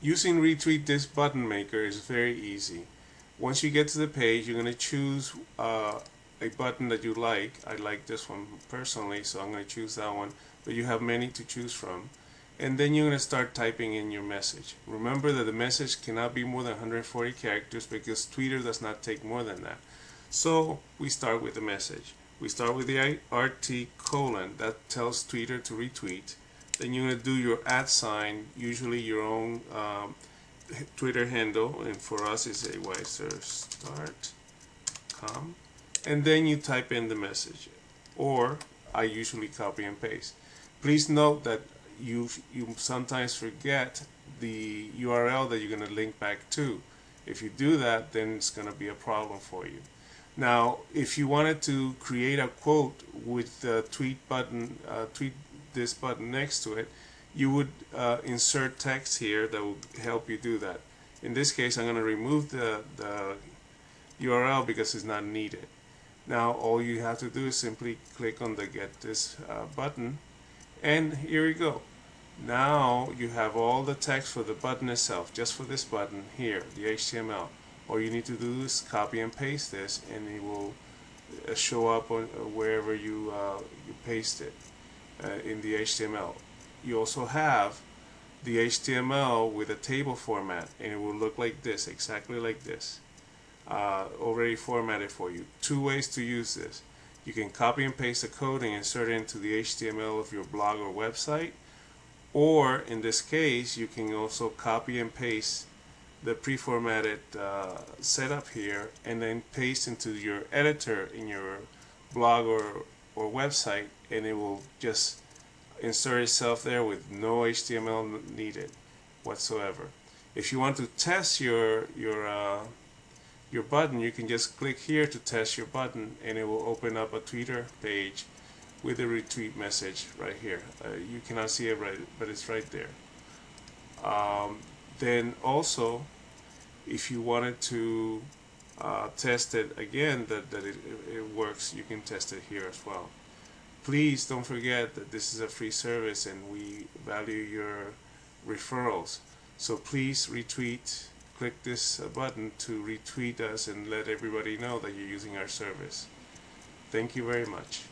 Using retweet this button maker is very easy. Once you get to the page, you're going to choose a button that you like. I like this one personally, so I'm going to choose that one, but you have many to choose from. And then you're going to start typing in your message. Remember that the message cannot be more than 140 characters because Twitter does not take more than that. So we start with the message. We start with the RT colon that tells Twitter to retweet. Then you're going to do your @sign, usually your own Twitter handle, and for us it's start.com, and then you type in the message, or I usually copy and paste. Please note that you sometimes forget the URL that you're going to link back to. If you do that, then it's going to be a problem for you. Now, if you wanted to create a quote with the tweet button, tweet this button next to it, you would insert text here that will help you do that. In this case, I'm going to remove the URL because it's not needed. Now, all you have to do is simply click on the Get This button, and here we go. Now you have all the text for the button itself, just for this button here, the HTML. All you need to do is copy and paste this, and it will show up on wherever you paste it in the HTML. You also have the HTML with a table format, and it will look like this, exactly like this, already formatted for you. Two ways to use this. You can copy and paste the code and insert it into the HTML of your blog or website, or in this case you can also copy and paste the pre-formatted setup here and then paste into your editor in your blog or website, and it will just insert itself there with no HTML needed whatsoever. If you want to test your button, you can just click here to test your button, and it will open up a Twitter page with a retweet message right here. You cannot see it right, but it's right there. Then also, if you wanted to test it again, that it works, you can test it here as well. Please don't forget that this is a free service and we value your referrals. So please retweet, click this button to retweet us and let everybody know that you're using our service. Thank you very much.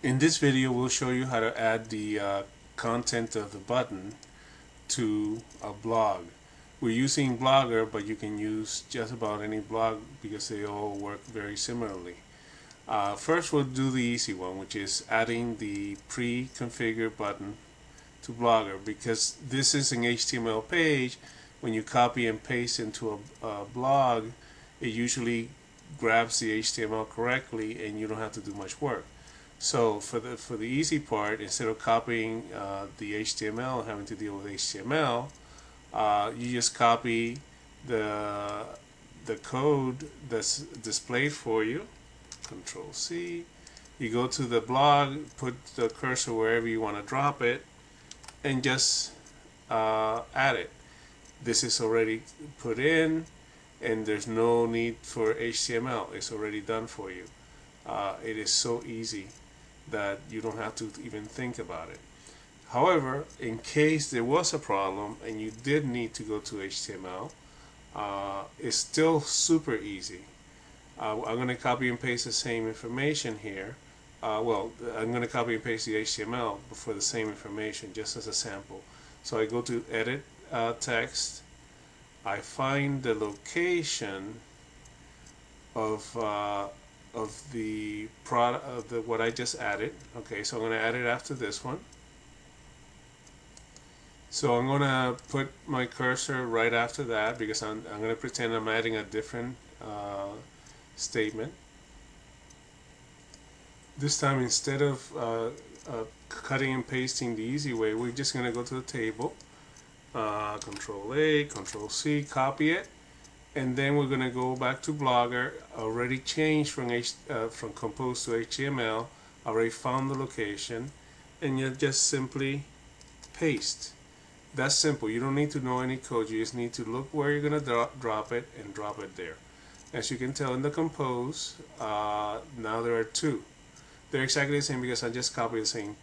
In this video, we'll show you how to add the content of the button to a blog. We're using Blogger, but you can use just about any blog because they all work very similarly. First, we'll do the easy one, which is adding the pre-configured button to Blogger. Because this is an HTML page, when you copy and paste into a blog, it usually grabs the HTML correctly and you don't have to do much work. So for the easy part, instead of copying the HTML and having to deal with HTML, you just copy the code that's displayed for you. Control C. You go to the blog, put the cursor wherever you want to drop it, and just add it. This is already put in, and there's no need for HTML. It's already done for you. It is so easy that you don't have to even think about it. However, in case there was a problem and you did need to go to HTML, it's still super easy. I'm going to copy and paste the same information here. Well, I'm going to copy and paste the HTML for the same information just as a sample. So I go to Edit Text. I find the location of the product of what I just added. Okay, so I'm going to add it after this one. So I'm going to put my cursor right after that because I'm going to pretend I'm adding a different statement. This time, instead of cutting and pasting the easy way, we're just going to go to the table, Control A, Control C, copy it, and then we're going to go back to Blogger. Already changed from Compose to HTML. Already found the location, and you just simply paste. That's simple. You don't need to know any code. You just need to look where you're going to drop it and drop it there. As you can tell in the compose, now there are two. They're exactly the same because I just copied the same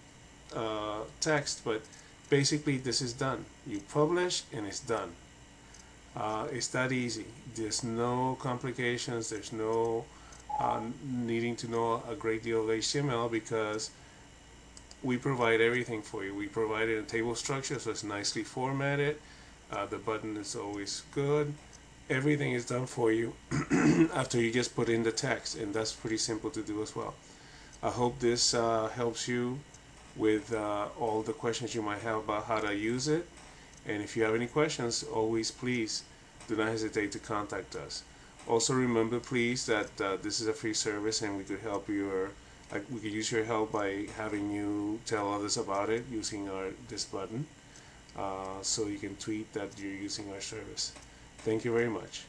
text, but basically this is done. You publish and it's done. It's that easy. There's no complications. There's no needing to know a great deal of HTML because we provide everything for you. We provide it in table structure, so it's nicely formatted. The button is always good. Everything is done for you after you just put in the text, and that's pretty simple to do as well. I hope this helps you with all the questions you might have about how to use it. And if you have any questions, always please do not hesitate to contact us. Also remember please that this is a free service and we could help you, or we could use your help by having you tell others about it using this button, so you can tweet that you're using our service. Thank you very much.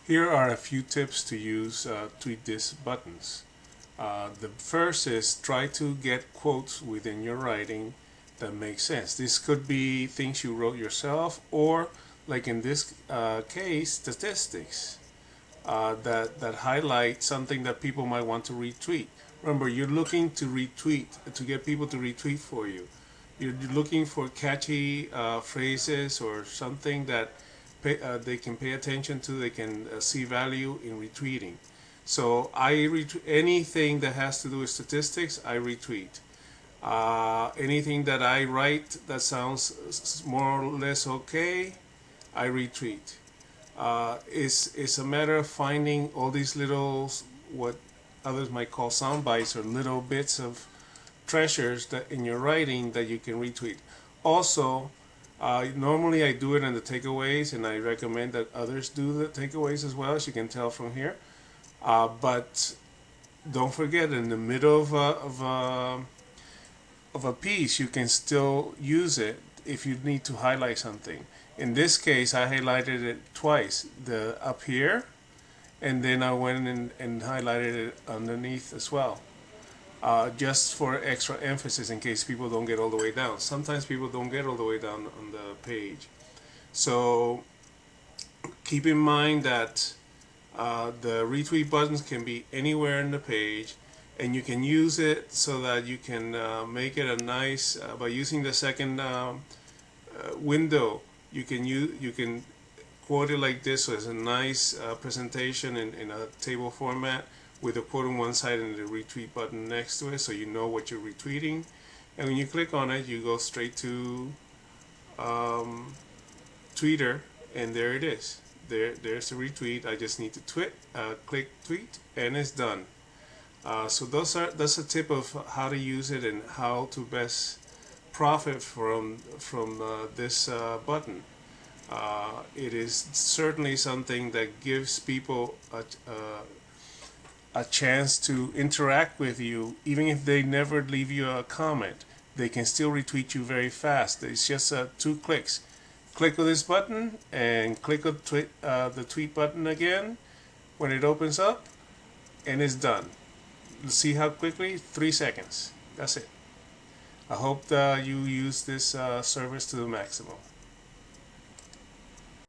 Here are a few tips to use tweet this buttons. The first is try to get quotes within your writing that make sense. This could be things you wrote yourself, or like in this case, statistics that highlight something that people might want to retweet. Remember, you're looking to retweet, to get people to retweet for you. You're looking for catchy phrases or something that they can pay attention to, they can see value in retweeting. So I retweet anything that has to do with statistics. I retweet anything that I write that sounds more or less okay. I retweet. It's a matter of finding all these little, what others might call sound bites, or little bits of treasures that in your writing that you can retweet. Also, normally I do it in the takeaways, and I recommend that others do the takeaways as well, as you can tell from here. But don't forget, in the middle of a piece, you can still use it if you need to highlight something. In this case, I highlighted it twice, the up here, and then I went and highlighted it underneath as well, just for extra emphasis in case people don't get all the way down. Sometimes people don't get all the way down on the page. So keep in mind that the retweet buttons can be anywhere in the page, and you can use it so that you can make it a nice, by using the second window, you can quote it like this, so it's a nice presentation in a table format with a quote on one side and the retweet button next to it, so you know what you're retweeting. And when you click on it, you go straight to Twitter, and there it is. There's the retweet. I just need to click tweet, and it's done. So that's a tip of how to use it and how to best profit from this button. It is certainly something that gives people a chance to interact with you, even if they never leave you a comment. They can still retweet you very fast. It's just 2 clicks. Click on this button and click on the tweet button again when it opens up, and it's done. See how quickly? 3 seconds. That's it. I hope that you use this service to the maximum.